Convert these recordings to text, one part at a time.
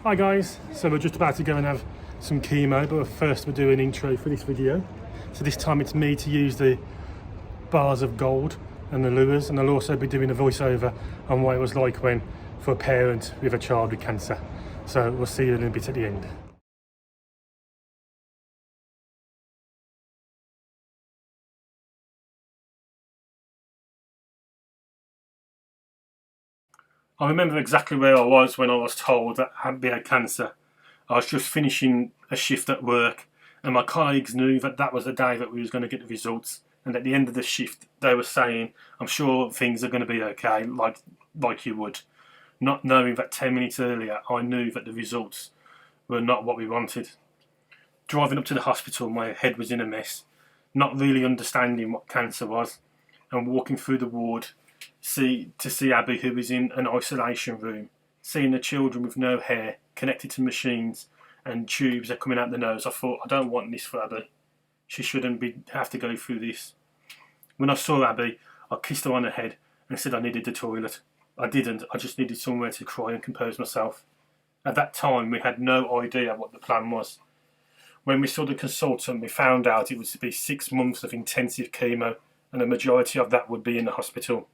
Hi guys, so we're just about to go and have some chemo, but first we'll do an intro for this video. So this time it's me to use the bars of gold and the lures, and I'll also be doing a voiceover on what it was like when for a parent with a child with cancer. So we'll see you in a bit at the end. I remember exactly where I was when I was told that Abby had cancer. I was just finishing a shift at work, and my colleagues knew that that was the day that we was going to get the results. And at the end of the shift, they were saying, "I'm sure things are going to be okay, like you would." Not knowing that 10 minutes earlier, I knew that the results were not what we wanted. Driving up to the hospital, my head was in a mess, not really understanding what cancer was, and walking through the ward to see Abby, who was in an isolation room, seeing the children with no hair connected to machines and tubes are coming out the nose. I thought, I don't want this for Abby. She shouldn't have to go through this. When I saw Abby, I kissed her on the head and said I needed the toilet. I didn't. I just needed somewhere to cry and compose myself. At that time, we had no idea what the plan was. When we saw the consultant, we found out it was to be 6 months of intensive chemo, and the majority of that would be in the hospital.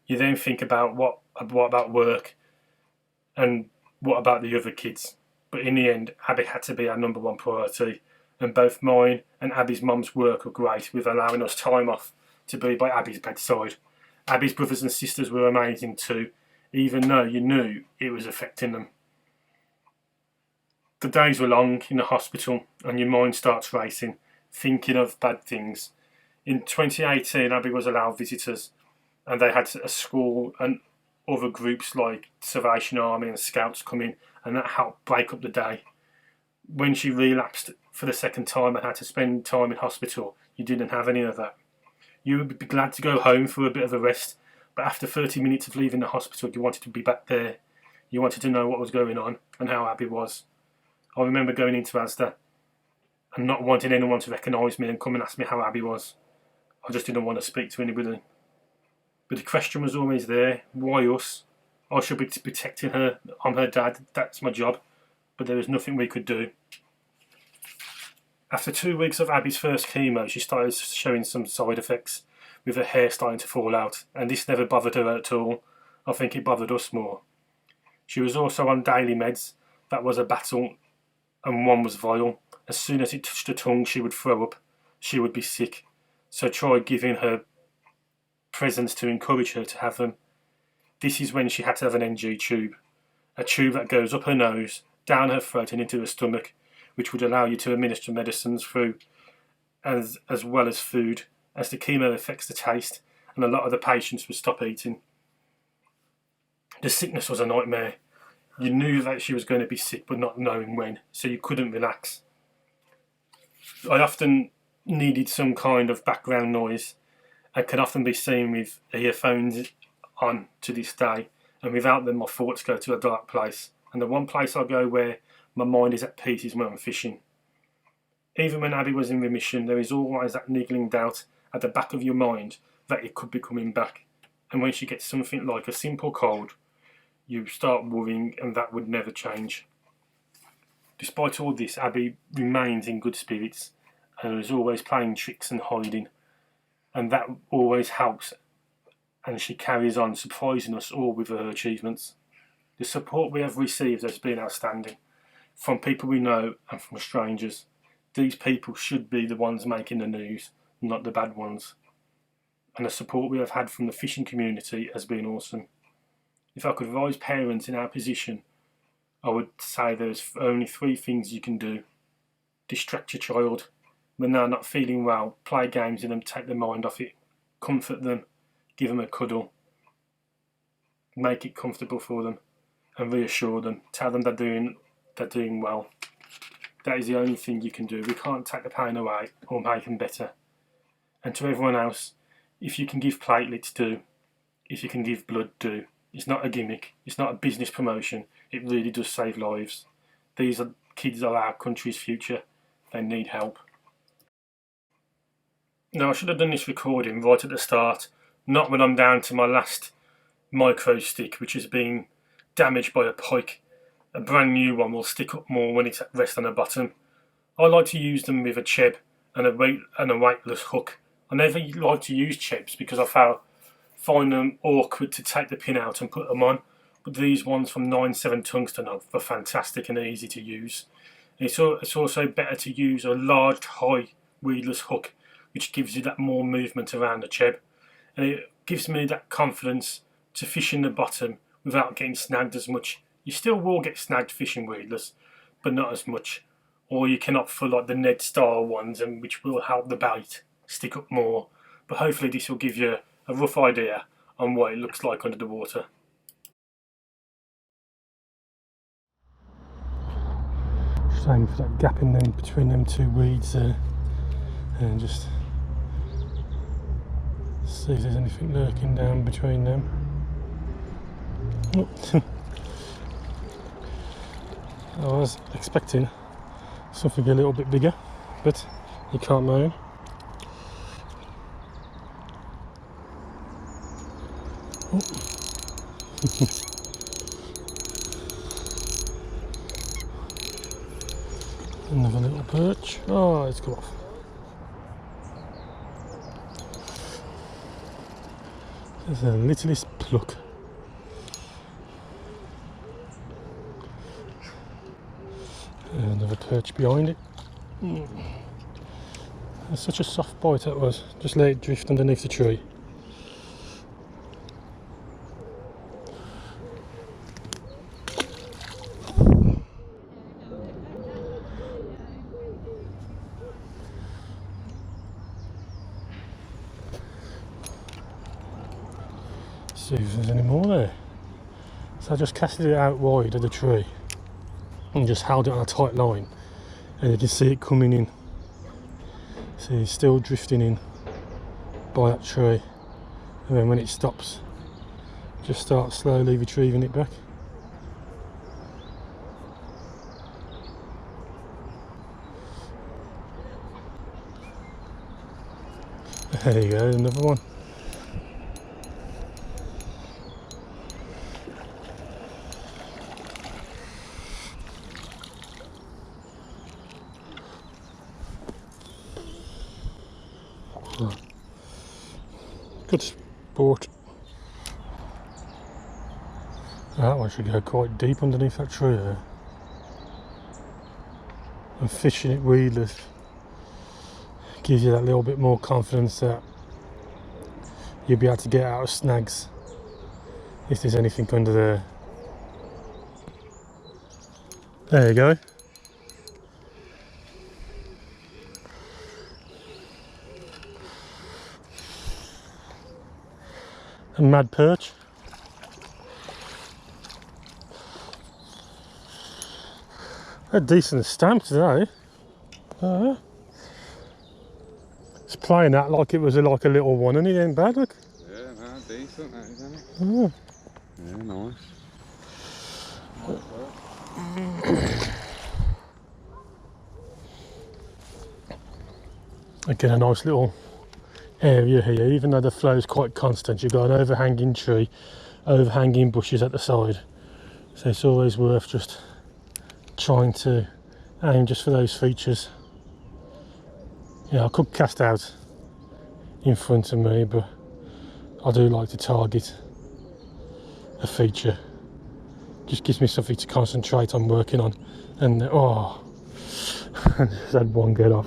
You then think about what about work and what about the other kids. But in the end, Abby had to be our number one priority, and both mine and Abby's mum's work were great with allowing us time off to be by Abby's bedside. Abby's brothers and sisters were amazing too, even though you knew it was affecting them. The days were long in the hospital and your mind starts racing, thinking of bad things. In 2018, Abby was allowed visitors, and they had a school and other groups like Salvation Army and Scouts come in, and that helped break up the day. When she relapsed for the second time and had to spend time in hospital, you didn't have any of that. You would be glad to go home for a bit of a rest, but after 30 minutes of leaving the hospital, you wanted to be back there. You wanted to know what was going on and how Abby was. I remember going into Asda and not wanting anyone to recognise me and come and ask me how Abby was. I just didn't want to speak to anybody. But the question was always there, why us? I should be protecting her. I'm her dad, that's my job. But there was nothing we could do. After 2 weeks of Abby's first chemo, she started showing some side effects, with her hair starting to fall out, and this never bothered her at all. I think it bothered us more. She was also on daily meds. That was a battle, and one was vile. As soon as it touched her tongue, she would throw up. She would be sick. So try giving her presents to encourage her to have them. This is when she had to have an NG tube, a tube that goes up her nose, down her throat and into her stomach, which would allow you to administer medicines through as well as food, as the chemo affects the taste, and a lot of the patients would stop eating. The sickness was a nightmare. You knew that she was going to be sick, but not knowing when, so you couldn't relax. I often needed some kind of background noise, and can often be seen with earphones on to this day, and without them my thoughts go to a dark place, and the one place I go where my mind is at peace is when I'm fishing. Even when Abby was in remission, there is always that niggling doubt at the back of your mind that it could be coming back, and when she gets something like a simple cold, you start worrying, and that would never change. Despite all this, Abby remains in good spirits and is always playing tricks and hiding, and that always helps, and she carries on surprising us all with her achievements. The support we have received has been outstanding, from people we know and from strangers. These people should be the ones making the news, not the bad ones. And the support we have had from the fishing community has been awesome. If I could advise parents in our position, I would say there's only 3 things you can do. Distract your child. When they're not feeling well, play games with them, take their mind off it. Comfort them, give them a cuddle. Make it comfortable for them and reassure them. Tell them they're doing well. That is the only thing you can do. We can't take the pain away or make them better. And to everyone else, if you can give platelets, do. If you can give blood, do. It's not a gimmick. It's not a business promotion. It really does save lives. These kids are our country's future. They need help. Now, I should have done this recording right at the start, not when I'm down to my last micro stick, which has been damaged by a pike a brand new one will stick up more when it's at rest on the bottom. I like to use them with a cheb and a weightless hook. I never like to use chebs because I find them awkward to take the pin out and put them on. But these ones from 9.7 tungsten are fantastic and easy to use. It's also better to use a large, high weedless hook, which gives you that more movement around the cheb, and it gives me that confidence to fish in the bottom without getting snagged as much. You still will get snagged fishing weedless, but not as much. Or you can opt for like the Ned style ones, and which will help the bait stick up more. But hopefully this will give you a rough idea on what it looks like under the water. Just aim for that gap in them between them two weeds there, and just see if there's anything lurking down between them. I was expecting something a little bit bigger, but you can't moan. Another little perch. Oh, it's come off. There's the littlest pluck. Another perch behind it. That's such a soft bite that was. Just let it drift underneath the tree. See if there's any more there. So I just casted it out wide of the tree and just held it on a tight line, and you can see it coming in. See, it's still drifting in by that tree, and then when it stops, just start slowly retrieving it back. There you go, another one. Good sport. That one should go quite deep underneath that tree there. And fishing it weedless gives you that little bit more confidence that you'll be able to get out of snags if there's anything under there. There you go. A mad perch. A decent stamp today. It's playing that like it was like a little one, and it ain't bad, look. Yeah, no, decent, that is, isn't it? Oh. Yeah, nice. Again, a nice little area here, even though the flow is quite constant. You've got an overhanging tree, overhanging bushes at the side, so it's always worth just trying to aim just for those features. Yeah, I could cast out in front of me, but I do like to target a feature. Just gives me something to concentrate on working on. And oh, I just had one get off.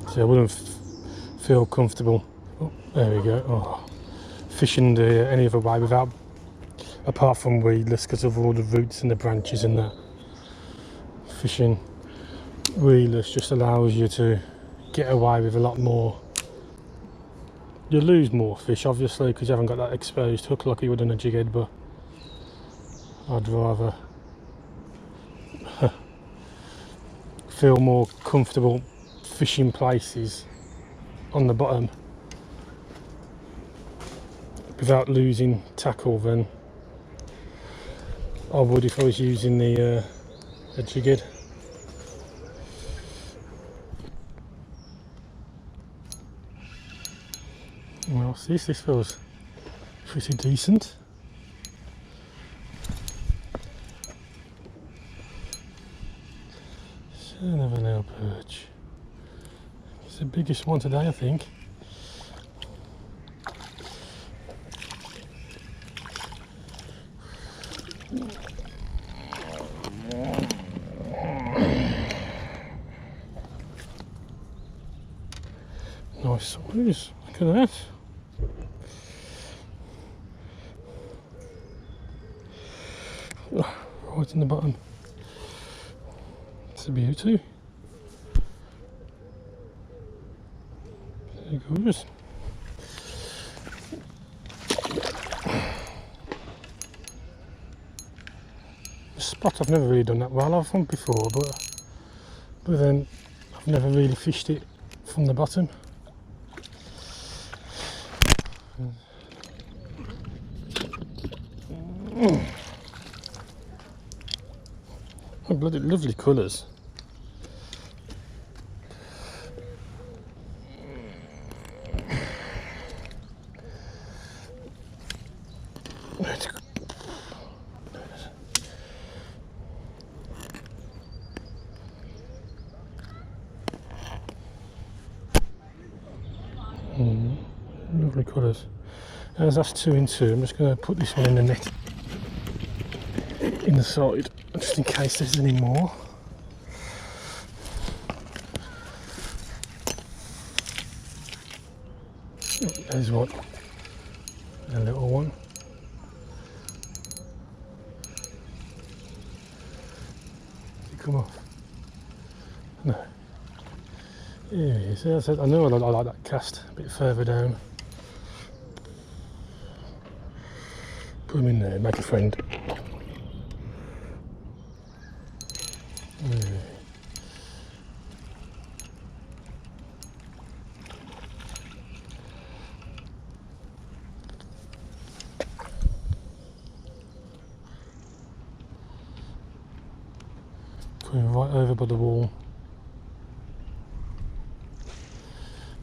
So I wouldn't feel comfortable. Oh, there we go. Oh, fishing any other way without, apart from weedless, because of all the roots and the branches and that. Fishing reelers just allows you to get away with a lot more. You lose more fish obviously because you haven't got that exposed hook like you would on a jig head, but I'd rather feel more comfortable fishing places on the bottom without losing tackle than I would if I was using the jig head. Well, this feels pretty decent. Son of a nail perch. It's the biggest one today, I think. Nice size. Look at that. Right in the bottom. It's a beauty. Very gorgeous. The spot I've never really done that well. I've found before, but then I've never really fished it from the bottom. Oh, bloody lovely colours. Lovely colours. As that's 2 in 2, I'm just going to put this one in the net in the side, just in case there's any more. There's one, a little one. Did it come off? No. Here he is. I know I like that cast a bit further down. Put him in there, make a friend. Coming right over by the wall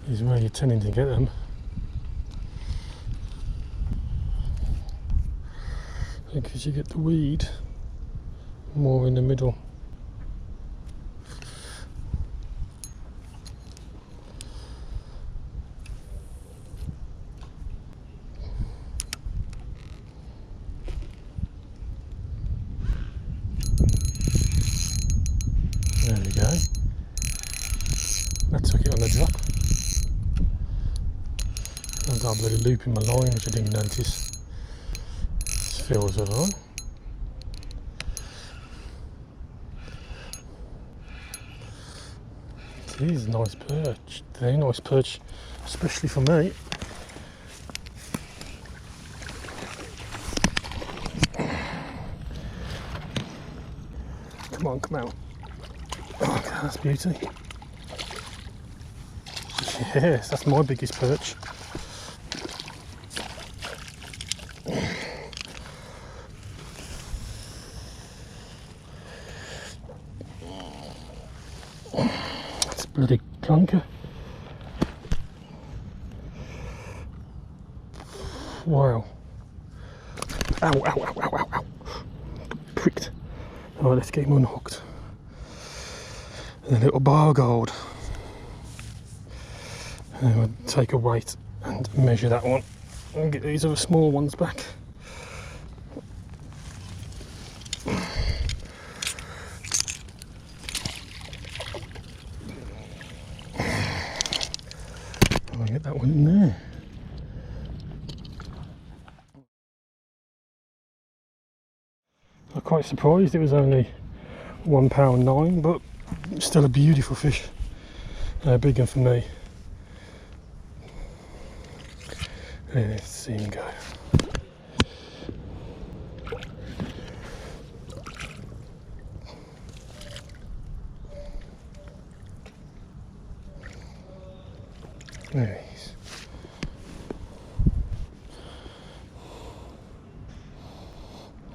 is where you're tending to get them. Because you get the weed more in the middle. There we go. That took it on the drop. I've got a bloody loop in my line which I didn't notice. Feels alright. It is a nice perch, very nice perch, especially for me. Come on, come out. Oh, that's beauty. Yes, that's my biggest perch. Bloody clunker. Wow. Ow, ow, ow, ow, ow, ow. Pricked. Alright, let's get him unhooked. And a little bar gold. And we'll take a weight and measure that one. And get these other small ones back. Get that one in there. I'm quite surprised it was only £1.09, but still a beautiful fish. A big one for me. Let's see him go. There he is.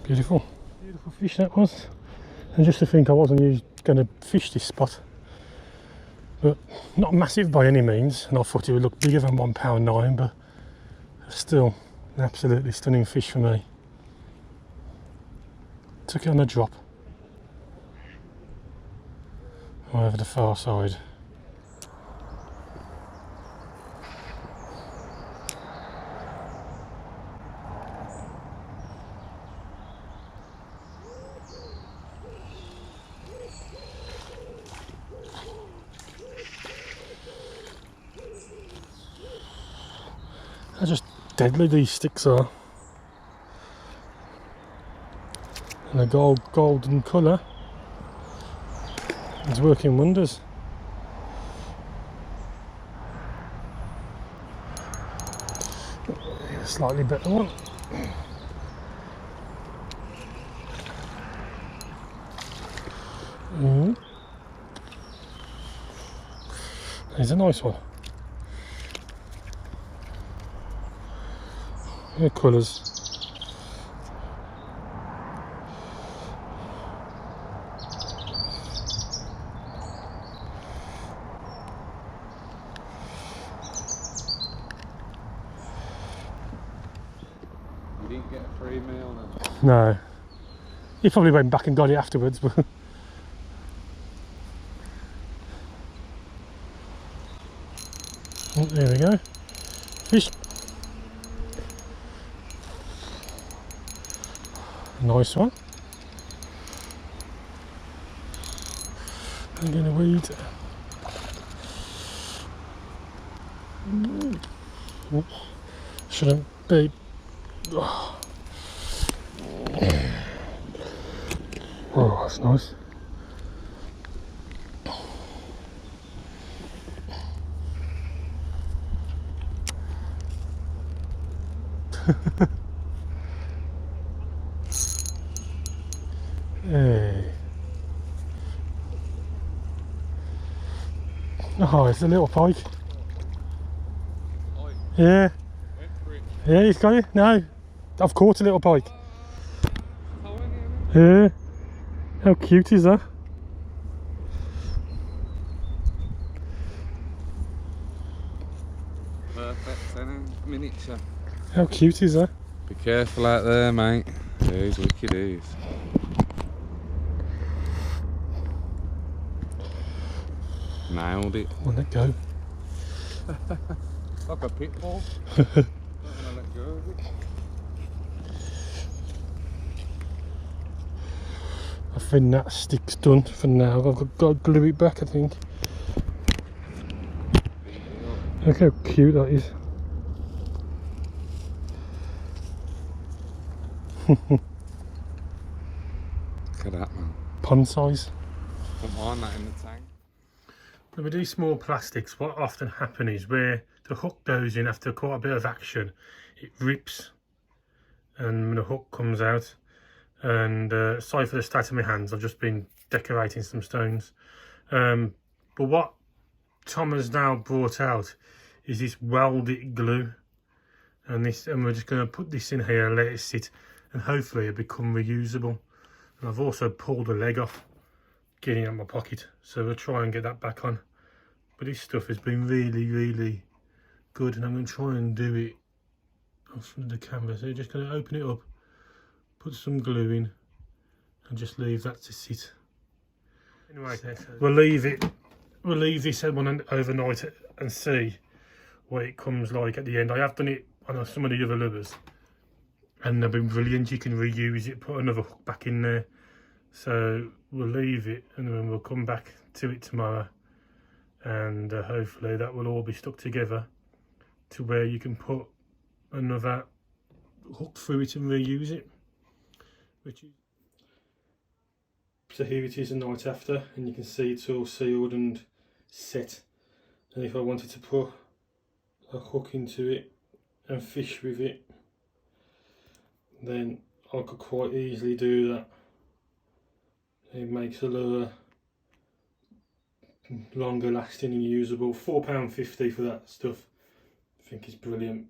Beautiful. Beautiful fish that was. And just to think I wasn't going to fish this spot. But not massive by any means. And I thought it would look bigger than £1.9, but still an absolutely stunning fish for me. Took it on a drop. Over the far side. They're just deadly, these sticks are. And the golden colour is working wonders. A slightly better one. Here's a nice one. Good colours. You didn't get a free meal then? No. He probably went back and got it afterwards, but oh, there we go. Fish. Nice one. I'm gonna weed. Oops. Shouldn't be. Oh, that's nice. Hey. Oh, it's a little pike. Yeah. Yeah, he's got it. No, I've caught a little pike. Yeah. How cute is that? Perfect, then, miniature. How cute is that? Be careful out there, mate. He's wicked, he is. Nailed it. Well, let go. Like a pit bull. Not gonna let go of it. I think that stick's done for now. I've got to glue it back, I think. Look how cute that is. Look at that, man. Pond size. Put on that in the tank. But with these small plastics, what often happens is where the hook goes in after quite a bit of action, it rips and the hook comes out. And sorry for the state of my hands, I've just been decorating some stones. But what Tom has now brought out is this welded glue. And we're just going to put this in here and let it sit, and hopefully it'll become reusable. And I've also pulled the leg off, getting out my pocket, so we'll try and get that back on. But this stuff has been really good, and I'm going to try and do it on front of the camera. So just going to open it up, put some glue in, and just leave that to sit. Anyway, we'll leave this one overnight and see what it comes like at the end. I have done it on some of the other lures, and they've been brilliant. You can reuse it, put another hook back in there. So we'll leave it, and then we'll come back to it tomorrow, and hopefully that will all be stuck together to where you can put another hook through it and reuse it, which is So here it is the night after, and you can see it's all sealed and set. And if I wanted to put a hook into it and fish with it, then I could quite easily do that. It makes the lure longer lasting and usable. £4.50 for that stuff. I think it's brilliant.